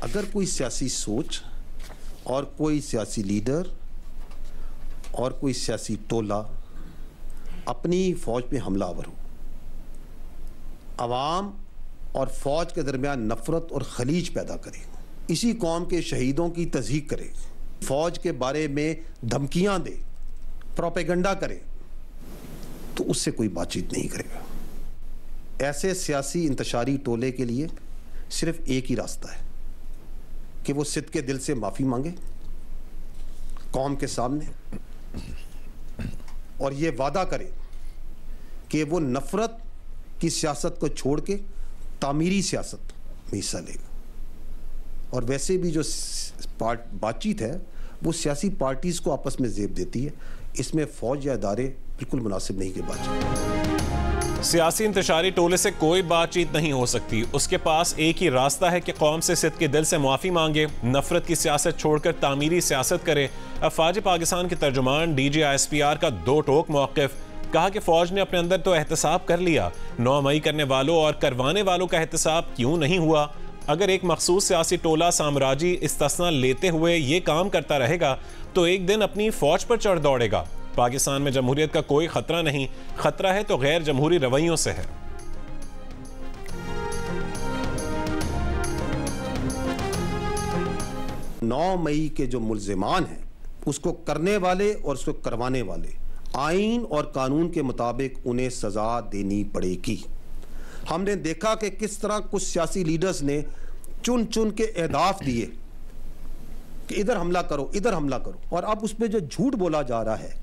अगर कोई सियासी सोच और कोई सियासी लीडर और कोई सियासी टोला अपनी फ़ौज पे हमलावर हो, अवाम और फ़ौज के दरमियान नफ़रत और खलीज पैदा करे, इसी कौम के शहीदों की तज़हीक करे, फ़ौज के बारे में धमकियां दे, प्रोपेगेंडा करे, तो उससे कोई बातचीत नहीं करेगा। ऐसे सियासी इंतशारी टोले के लिए सिर्फ एक ही रास्ता है कि वो सिद्क़ के दिल से माफ़ी मांगे कौम के सामने और ये वादा करे कि वो नफ़रत की सियासत को छोड़ के तामीरी सियासत में हिस्सा लेगा। और वैसे भी जो बातचीत है वो सियासी पार्टीज़ को आपस में ज़ेब देती है, इसमें फ़ौज या इदारे बिल्कुल मुनासिब नहीं कि बातचीत। सियासी इंतशारी टोले से कोई बातचीत नहीं हो सकती। उसके पास एक ही रास्ता है कि कौम से सिद्क़ के दिल से माफ़ी मांगे, नफरत की सियासत छोड़कर तामीरी सियासत करे। अफवाज पाकिस्तान के तर्जुमान DGISPR का दो टोक मौक़िफ़, कहा कि फ़ौज ने अपने अंदर तो एहतसाब कर लिया, 9 मई करने वालों और करवाने वालों का एहतसाब क्यों नहीं हुआ? अगर एक मखसूस सियासी टोला साम्राजी इस्तिस्ना लेते हुए ये काम करता रहेगा तो एक दिन अपनी फ़ौज पर चढ़ दौड़ेगा। पाकिस्तान में जमहूरियत का कोई खतरा नहीं, खतरा है तो गैर जमहूरी रवैयों से है। नौ मई के जो मुल्ज़िमान हैं उसको करने वाले और उसको करवाने वाले आइन और कानून के मुताबिक उन्हें सजा देनी पड़ेगी। हमने देखा कि किस तरह कुछ सियासी लीडर्स ने चुन चुन के अहदाफ दिए कि इधर हमला करो, इधर हमला करो, और अब उसमें जो झूठ बोला जा रहा है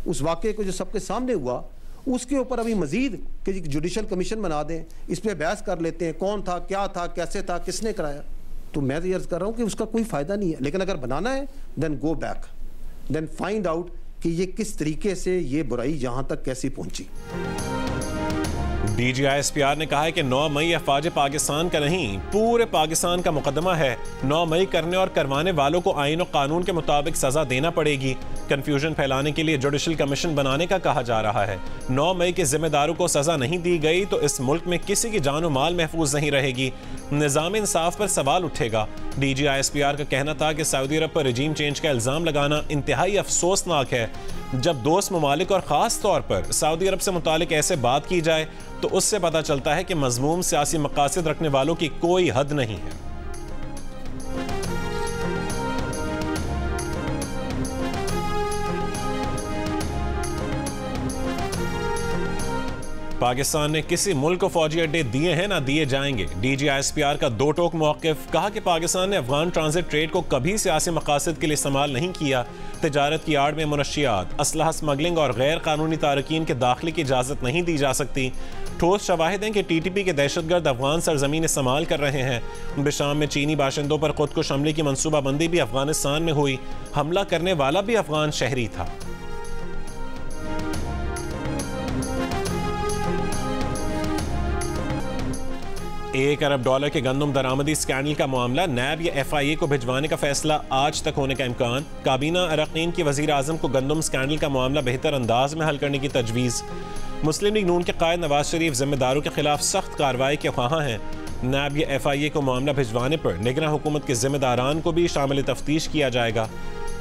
उस वाक़े को जो सबके सामने हुआ उसके ऊपर अभी मजीद कि जुडिशल कमीशन बना दें, इस पर बहस कर लेते हैं, कौन था, क्या था, कैसे था, किसने कराया। तो मैं तो अर्ज़ कर रहा हूँ कि उसका कोई फ़ायदा नहीं है। लेकिन अगर बनाना है then go back, then find out कि ये किस तरीके से ये बुराई यहाँ तक कैसे पहुँची। DGISPR ने कहा है कि 9 मई अफवाज पाकिस्तान का नहीं, पूरे पाकिस्तान का मुकदमा है। 9 मई करने और करवाने वालों को आइन और कानून के मुताबिक सजा देना पड़ेगी। कंफ्यूजन फैलाने के लिए जुडिशल कमीशन बनाने का कहा जा रहा है। 9 मई के जिम्मेदारों को सजा नहीं दी गई तो इस मुल्क में किसी की जान और माल महफूज नहीं रहेगी, निज़ाम इंसाफ पर सवाल उठेगा। DGISPR का कहना था कि सऊदी अरब पर रजीम चेंज का इल्ज़ाम लगाना इंतहाई अफसोसनाक है। जब दोस्त ममालिक और ख़ास तौर पर सऊदी अरब से मुतालिक ऐसे बात की जाए तो उससे पता चलता है कि मज़मूम सियासी मकासद रखने वालों की कोई हद नहीं है। पाकिस्तान ने किसी मुल्क को फौजी अड्डे दिए हैं ना दिए जाएंगे। DGISPR का दो टोक मौक़िफ़, कहा कि पाकिस्तान ने अफगान ट्रांजिट ट्रेड को कभी सियासी मकासद के लिए इस्तेमाल नहीं किया। तिजारत की आड़ में मुनशियात, असलहा स्मगलिंग और गैर कानूनी तारकीन के दाखिले की इजाज़त नहीं दी जा सकती। ठोस शवाहिद हैं कि TTP के दहशतगर्द अफगान सरजमीन इस्तेमाल कर रहे हैं। बिशाम में चीनी बाशिंदों पर खुदकुश हमले की मनसूबाबंदी भी अफगानिस्तान में हुई। हमला करने वाला भी अफगान शहरी था। $1 अरब के गंदम दरामदी स्कैंडल का मामला नैब या FIA को भिजवाने का फैसला आज तक होने का इम्कान। काबीना अरकान की वज़ीर आज़म को गंदम स्कैंडल का मामला बेहतर अंदाज में हल करने की तजवीज़। मुस्लिम लीग नून के कायद नवाज शरीफ जिम्मेदारों के खिलाफ सख्त कार्रवाई के ख्वाहां हैं। नैब या FIA को मामला भिजवाने पर निगरान हुकूमत के जिम्मेदारान को भी शामिल तफ्तीश किया जाएगा।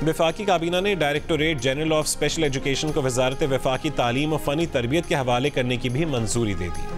वफाकी काबीना ने directorate general of special education को वजारत वफाकी तालीम और फ़नी तरबियत के हवाले करने की भी मंजूरी दे दी।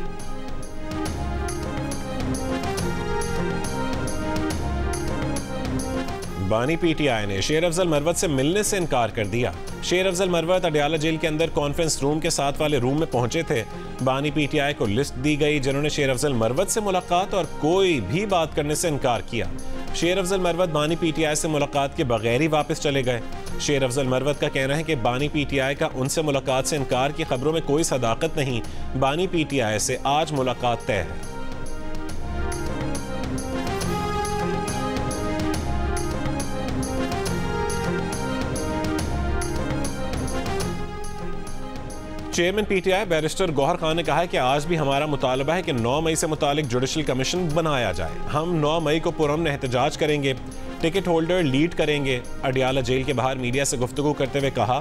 बानी PTI ने शेर अफजल मरवत से मिलने से इनकार कर दिया। शेर अफजल मरवत अडयाला जेल के अंदर कॉन्फ्रेंस रूम के साथ वाले रूम में पहुंचे थे। बानी PTI को लिस्ट दी गई जिन्होंने शेर अफजल मरवत से मुलाकात और कोई भी बात करने से इनकार किया। शेर अफजल मरवत बानी PTI से मुलाकात के बगैर ही वापस चले गए। शेर अफजल मरवत का कहना है कि बानी PTI का उनसे मुलाकात से इनकार की खबरों में कोई सदाकत नहीं। बानी PTI से आज मुलाकात तय है। Chairman PTI barrister Gohar Khan ने कहा है कि आज भी हमारा मुतालबा है कि 9 मई से मुतालिक जुडिशल कमीशन बनाया जाए। हम 9 मई को पुरअमन एहतजाज करेंगे, टिकट होल्डर लीड करेंगे। अडयाला जेल के बाहर मीडिया से गुफ्तगू करते हुए कहा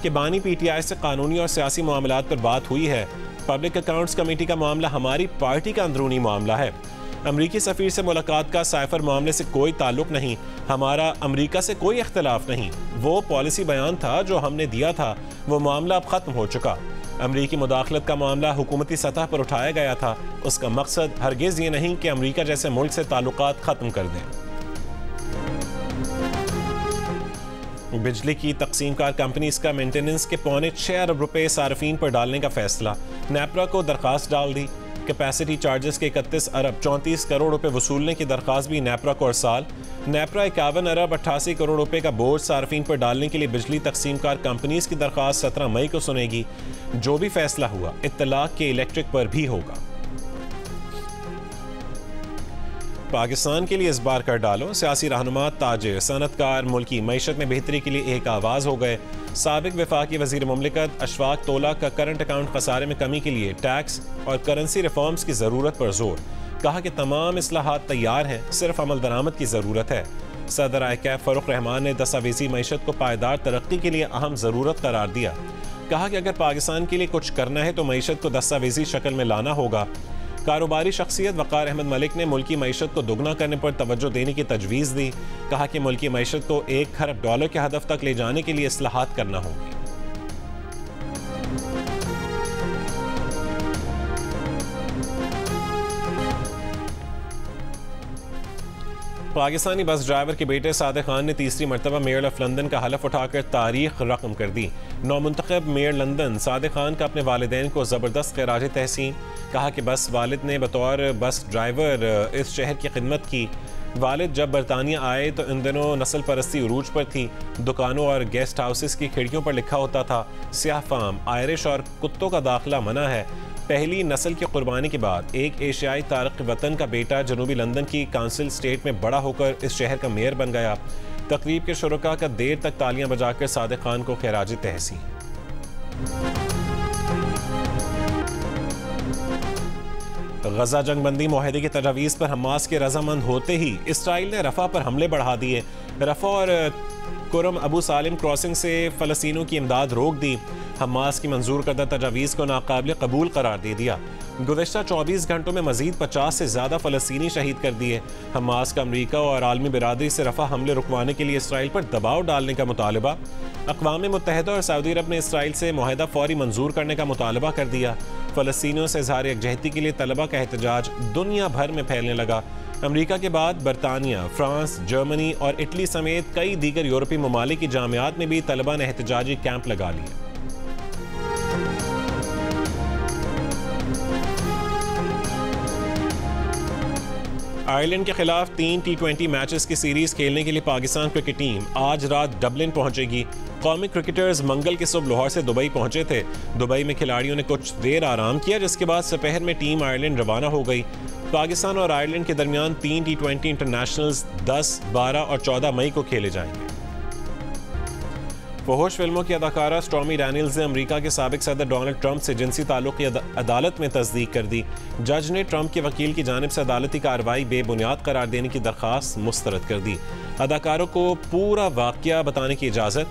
कि बानी PTI से कानूनी और सियासी मामलात पर बात हुई है। पब्लिक अकाउंट्स कमेटी का मामला हमारी पार्टी का अंदरूनी मामला है। अमरीकी सफ़ीर से मुलाकात का साइफर मामले से कोई ताल्लुक नहीं, हमारा अमरीका से कोई इख्तिलाफ नहीं। वो पॉलिसी बयान था जो हमने दिया था, वो मामला अब ख़त्म हो चुका। अमरीकी मुदाखलत का मामला हुकूमती सतह पर उठाया गया था, उसका मकसद हरगिज़ ये नहीं कि अमरीका जैसे मुल्क से ताल्लुकात ख़त्म कर दें। बिजली की तकसीमकार कंपनीज का मेंटेनेंस के 6.25 अरब रुपए सार्फिन पर डालने का फैसला। नेपरा को दरख्वास्त डाल दी। कैपेसिटी चार्जेस के 31 अरब 34 करोड़ रुपए वसूलने की दरख्वास्त भी नेपरा को अरसाल। नेपरा 51 अरब 88 करोड़ रुपए का बोझ सार्फिन पर डालने के लिए बिजली तकसीमकार कंपनीज की दरख्वास्त 17 मई को सुनेगी। जो भी फैसला हुआ इत्तलाक के इलेक्ट्रिक पर भी होगा। पाकिस्तान के लिए इस बार कर डालो, सियासी रहनुमा, ताजिर, सनतकार मुल्की मईशत में बेहतरी के लिए एक आवाज़ हो गए। साबिक वफाकी वज़ीर मुमलिकत अशफाक तोला का करंट अकाउंट खसारे में कमी के लिए टैक्स और करेंसी रिफॉर्म्स की ज़रूरत पर जोर। कहा कि तमाम इस्लाहात तैयार हैं, सिर्फ अमल दरामद की ज़रूरत है। सदर आईकैफ फ़ारूक रहमान ने दस्तावेज़ी मईशत को पायदार तरक्की के लिए अहम ज़रूरत करार दिया। कहा कि अगर पाकिस्तान के लिए कुछ करना है तो मईशत को दस्तावेज़ी शक्ल में लाना होगा। कारोबारी शख्सियत वक़ार अहमद मलिक ने मुल्की मईशत को दोगुना करने पर तवज्जो देने की तजवीज़ दी। कहा कि मुल्की मईशत को $1 खरब के हदफ तक ले जाने के लिए इस्लाहात करना होगी। पाकिस्तानी बस ड्राइवर के बेटे सादिक खान ने तीसरी मरतबा मेयर ऑफ लंदन का हलफ उठाकर तारीख रकम कर दी। नौमुंतखब मेयर लंदन सादिक खान का अपने वालिदैन को ज़बरदस्त खिराज तहसीन। कहा कि बस वालिद ने बतौर बस ड्राइवर इस शहर की खिदमत की। वालिद जब बरतानिया आए तो इन दिनों नस्ल परस्ती उरूज पर थी। दुकानों और गेस्ट हाउसेस की खिड़कियों पर लिखा होता था स्याह फार्म, आयरिश और कुत्तों का दाखिला मना है। पहली नस्ल की कुर्बानी के बाद एक एशियाई तारक वतन का बेटा जनूबी लंदन की काउंसिल स्टेट में बड़ा होकर इस शहर का मेयर बन गया। तकरीब के शुरका का देर तक तालियां बजाकर सादिक खान को खैराज तहसीन। गजा जंग बंदी मुआहदे की तजावीज़ पर हमास के रजामंद होते ही इसराइल ने रफा पर हमले बढ़ा दिए। रफा और कुरम अबू सालिम क्रॉसिंग से फ़लस्तीनियों की इमदाद रोक दी। हमास की मंजूर करदा तजावीज़ को नाकाबिल कबूल करार दे दिया। गुज़श्ता 24 घंटों में मज़ीद 50 से ज़्यादा फ़लस्तीनी शहीद कर दिए। हमास का अमरीका और आलमी बिरादरी से रफा हमले रुकवाने के लिए इसराइल पर दबाव डालने का मुतालबा। अक़वाम मुत्तहिदा और सऊदी अरब ने इसराइल से मुआहदा फौरी मंजूर करने का मुतालबा कर दिया। फ़लस्तीनियों से इज़हार यकजहती के लिए तलबा का एहतजाज दुनिया भर में फैलने लगा। अमरीका के बाद बरतानिया, फ्रांस, जर्मनी और इटली समेत कई दीगर यूरोपीय ममालिक की जामियात में भी तलबा ने एहतजाजी कैंप लगा लिए। आयरलैंड के खिलाफ 3 T20 मैचेस की सीरीज खेलने के लिए पाकिस्तान क्रिकेट टीम आज रात डबलिन पहुंचेगी। कौमी क्रिकेटर्स मंगल के सुबह लाहौर से दुबई पहुंचे थे। दुबई में खिलाड़ियों ने कुछ देर आराम किया, जिसके बाद दोपहर में टीम आयरलैंड रवाना हो गई। पाकिस्तान और आयरलैंड के दरमियान 3 T20 इंटरनेशनल्स 10, 12 और 14 मई को खेले जाएंगे। फहोश फिल्मों की अदाकारा स्टॉर्मी डैनियल्स ने अमेरिका के साबिक सदर डोनाल्ड ट्रंप से जिनसी ताल्लुक की अदालत में तस्दीक कर दी। जज ने ट्रंप के वकील की जानिब से अदालती कार्रवाई बेबुनियाद करार देने की दरख्वास्त मुस्तरद कर दी। अदाकारों को पूरा वाक़या बताने की इजाज़त।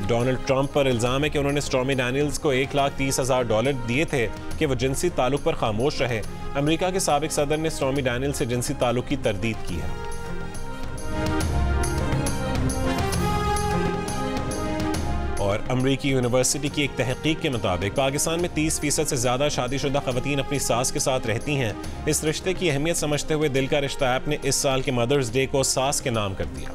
डोनाल्ड ट्रंप पर इल्ज़ाम है कि उन्होंने स्टॉर्मी डैनियल्स को $1,30,000 दिए थे कि वो जिनसी ताल्लुक पर खामोश रहे। अमेरिका के साबिक सदर ने स्टॉर्मी डैनियल्स से जिनसी ताल्लुक की तरदीद की है। और अमरीकी यूनिवर्सिटी की एक तहकीक के मुताबिक पाकिस्तान में 30% से ज़्यादा शादीशुदा ख़वातीन अपनी सास के साथ रहती हैं। इस रिश्ते की अहमियत समझते हुए दिल का रिश्ता ऐप ने इस साल के मदर्स डे को सास के नाम कर दिया।